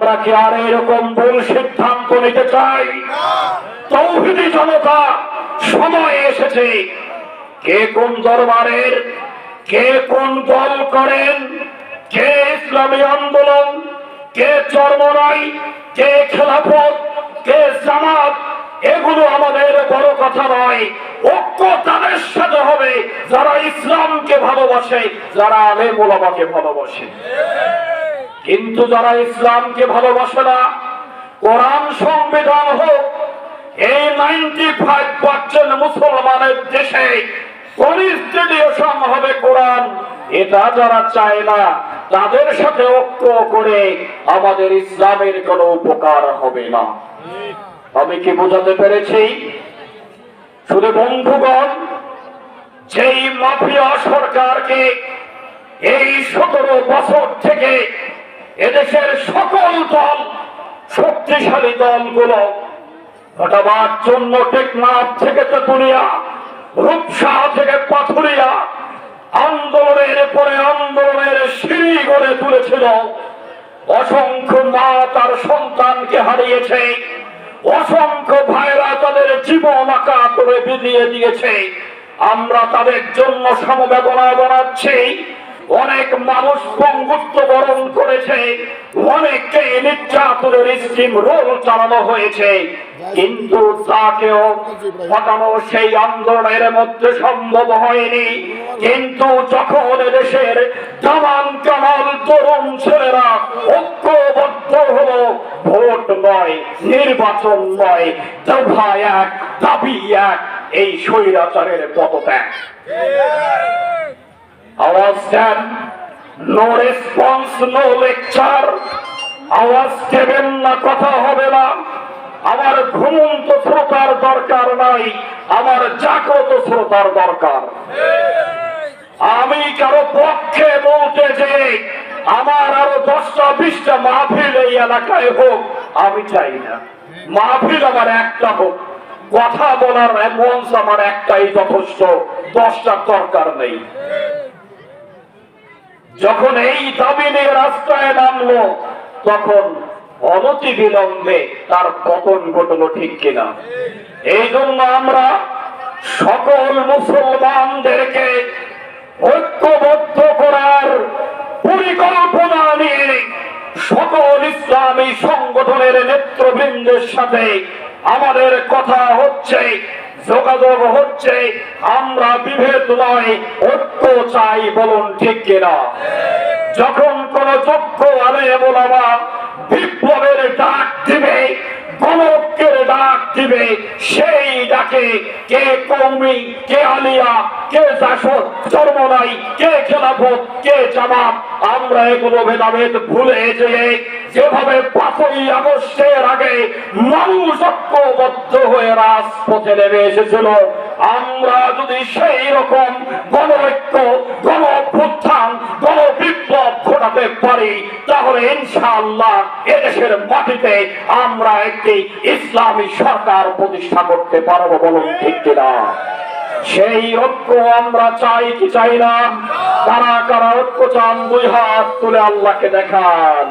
আমরা কি আর এরকম ভুল সিদ্ধান্ত নিতে চাই? তৌহিদি জনতা, সময় এসেছে। কে কোন দরবারের, কে কোন দল করেন, কে ইসলামী আন্দোলন, কে চরমরাই, কে খেলাফত, কে জামাত, এগুলো আমাদের বড় কথা নয়। ঐক্য তাদের সাথে হবে যারা ইসলামকে ভালোবাসে, যারা আলেম ওলামাকে ভালোবাসে। কিন্তু যারা ইসলামকে ভালোবাসে না, কোরআন সংবিধান হোক, এই 95% মুসলমানের দেশে কনস্টিটিউশন হবে কোরআন, এটা যারা চায় না, তাদের সাথে ঐক্য করে আমাদের ইসলামের কোনো উপকার হবে না। আমি কি বোঝাতে পেরেছি? শুধু বন্ধুগণ, যেই মাফিয়া সরকারকে এই 17 বছর থেকে এদেশের সকল দল, শক্তিশালী দলগুলো হটাবার জন্য টেকনাফ থেকে তেতুলিয়া, রূপসা থেকে পাথুরিয়া আন্দোলনের পরে আন্দোলনের সিঁড়ি গড়ে তুলেছিল। অসংখ্য মা তার সন্তানকে হারিয়েছে, অসংখ্য ভাইরা তাদের জীবন আঁকা করে বিলিয়ে দিয়েছে। আমরা তাদের জন্য সমবেদনা জানাচ্ছি। অনেক মানুষ পঙ্গুত্ব বরণ করেছে, অনেককে নির্যাতনের স্টিম রোল চালানো হয়েছে, কিন্তু তাকেও হটানো সেই আন্দোলনের মধ্যে সম্ভব হয়নি। কিন্তু যখন দেশের জামান কামাল তরুণ ছেলেরা ঐক্যবদ্ধ হলো, ভোট নয়, নির্বাচন নয়, দফা এক, দাবি এক, এই স্বৈরাচারের পদত্যাগ। আওয়াজ দেন, নো রেসপন্স, নো লেকচার। আওয়াজ দেবেন না, কথা হবে না। আমার ঘুমন্ত শ্রোতার দরকার নাই, আমার জাগ্রত শ্রোতার দরকার। আমি কারো পক্ষে বলতে যে আমার আরো 10টা 20টা মাহফিল এই এলাকায় হোক, আমি চাই না। মাহফিল আমার একটা হোক, কথা বলার মঞ্চ আমার একটাই যথেষ্ট, 10টার দরকার নেই। যখন এই দাবি নিয়ে রাস্তায় নামলো, তখন অনতি বিলম্বে তার পতন ঘটলো, ঠিক কিনা? এই জন্য আমরা সকল মুসলমানদেরকে ঐক্যবদ্ধ করার পরিকল্পনা নিয়ে সকল ইসলামী সংগঠনের নেতৃবৃন্দের সাথে আমাদের কথা হচ্ছে, যোগাযোগ হচ্ছে। আমরা বিভেদ নয়, ঐক্য চাই, বলুন ঠিক কিনা? যখন কোন যোগ্য আলেম ওলামা বিপ্লবের ডাক দিবে, গণকের ডাক দিবে, সেই ডাকে কে কওমি, কে আলিয়া, কে জাসদ, চরমনাই, কে খেলাফত, কে জামাত, আমরা এগুলো ভেদাভেদ ভুলে যেভাবে 5ই আগস্টের আগে মানুষ ঐক্যবদ্ধ হয়ে রাজপথে নেমে এসেছিল, আমরা যদি সেই রকম গণঐক্য, গণঅভ্যুত্থান, গণবিপ্লব ঘটাতে পারি, তাহলে ইনশাআল্লাহ এদেশের মাটিতে আমরা একটি ইসলামী সরকার প্রতিষ্ঠা করতে পারবো, বলুন ঠিক কিনা? সেই ঐক্য আমরা চাই কি চাই না? কারা কারা ঐক্য চান, 2 হাত তুলে আল্লাহকে দেখান।